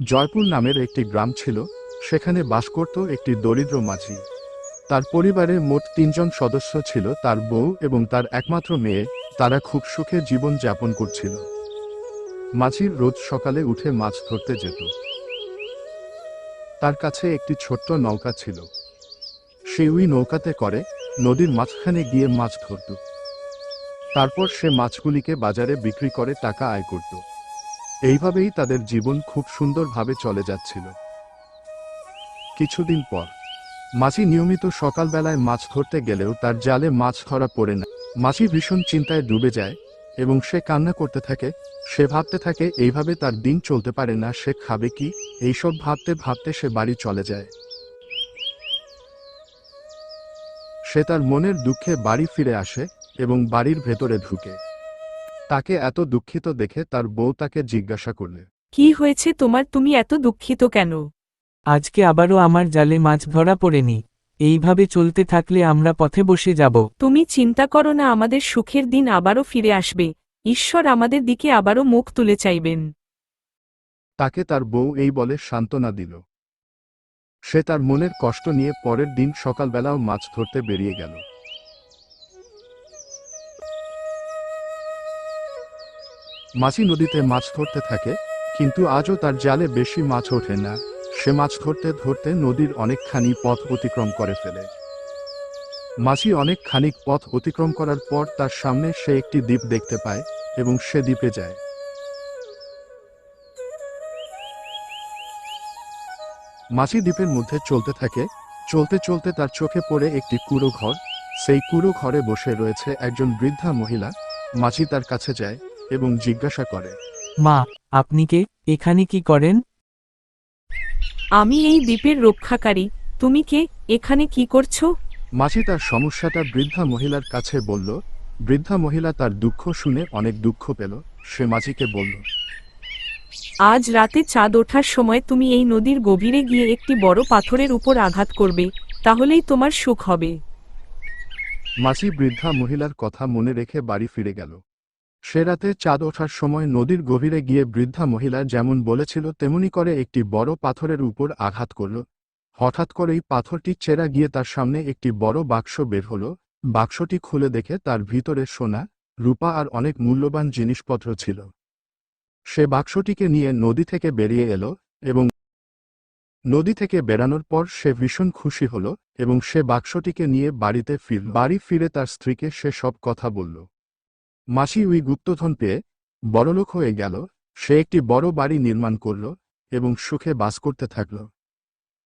জয়পুর নামের একটি গ্রাম ছিল। সেখানে বাস করত একটি দরিদ্র মাঝি। তার পরিবারে মোট ৩ জন সদস্য ছিল, তার বউ এবং তার একমাত্র মেয়ে। তারা খুব সুখে জীবন যাপন করছিল। মাঝির রোজ সকালে উঠে মাছ ধরতে যেত। তার কাছে একটি ছোট্ট নৌকা ছিল। সে ওই নৌকাতে করে নদীর মাঝখানে গিয়ে মাছ ধরত। তারপর সে মাছগুলিকে বাজারে বিক্রি করে টাকা আয় করত। এইভাবেই তাদের জীবন খুব সুন্দরভাবে চলে যাচ্ছিল। কিছুদিন পর মাঝি নিয়মিত সকালবেলায় মাছ ধরতে গেলেও তার জালে মাছ ধরা পড়ে না। মাঝি ভীষণ চিন্তায় ডুবে যায় এবং সে কান্না করতে থাকে। সে ভাবতে থাকে এইভাবে তার দিন চলতে পারে না, সে খাবে কি? এইসব ভাবতে ভাবতে সে বাড়ি চলে যায়। সে তার মনের দুঃখে বাড়ি ফিরে আসে এবং বাড়ির ভেতরে ঢুকে। তাকে এত দুঃখিত দেখে তার বউ তাকে জিজ্ঞাসা করলে, কি হয়েছে তোমার, তুমি এত দুঃখিত কেন? আজকে আবারও আমার জালে মাছ ধরা পড়েনি। এইভাবে চলতে থাকলে আমরা পথে বসে যাব। তুমি চিন্তা করো না, আমাদের সুখের দিন আবারও ফিরে আসবে। ঈশ্বর আমাদের দিকে আবারও মুখ তুলে চাইবেন। তাকে তার বউ এই বলে সান্ত্বনা দিল। সে তার মনের কষ্ট নিয়ে পরের দিন সকালবেলাও মাছ ধরতে বেরিয়ে গেল। মাঝি নদীতে মাছ ধরতে থাকে, কিন্তু আজও তার জালে বেশি মাছ ওঠে না। সে মাছ ধরতে ধরতে নদীর অনেকখানি পথ অতিক্রম করে ফেলে। মাঝি অনেক খানিক পথ অতিক্রম করার পর তার সামনে সে একটি দ্বীপ দেখতে পায় এবং সে দ্বীপে যায়। মাঝি দ্বীপের মধ্যে চলতে থাকে। চলতে চলতে তার চোখে পড়ে একটি কুঁড়ো ঘর। সেই কুঁড়ো ঘরে বসে রয়েছে একজন বৃদ্ধা মহিলা। মাঝি তার কাছে যায় এবং জিজ্ঞাসা করে, মা, আপনি কে? এখানে কি করেন? আমি এই দ্বীপের রক্ষাকারী। তুমি কে? এখানে কি করছো? মাঝি তার সমস্যাটা বৃদ্ধা মহিলার কাছে বলল। বৃদ্ধা মহিলা তার দুঃখ শুনে অনেক দুঃখ পেল। সে মাঝিকে বলল, আজ রাতে চাঁদ ওঠার সময় তুমি এই নদীর গভীরে গিয়ে একটি বড় পাথরের উপর আঘাত করবে, তাহলেই তোমার সুখ হবে। মাঝি বৃদ্ধা মহিলার কথা মনে রেখে বাড়ি ফিরে গেল। সে রাতে চাঁদ ওঠার সময় নদীর গভীরে গিয়ে বৃদ্ধা মহিলা যেমন বলেছিল তেমনি করে একটি বড় পাথরের উপর আঘাত করল। হঠাৎ করেই পাথরটি চেরা গিয়ে তার সামনে একটি বড় বাক্স বের হলো। বাক্সটি খুলে দেখে তার ভিতরে সোনা, রূপা আর অনেক মূল্যবান জিনিসপত্র ছিল। সে বাক্সটিকে নিয়ে নদী থেকে বেরিয়ে এলো এবং নদী থেকে বেরানোর পর সে ভীষণ খুশি হলো এবং সে বাক্সটিকে নিয়ে বাড়িতে বাড়ি ফিরে তার স্ত্রীকে সে সব কথা বলল। মাসি ওই গুপ্তধন পেয়ে বড়লোক হয়ে গেল। সে একটি বড় বাড়ি নির্মাণ করল এবং সুখে বাস করতে থাকল।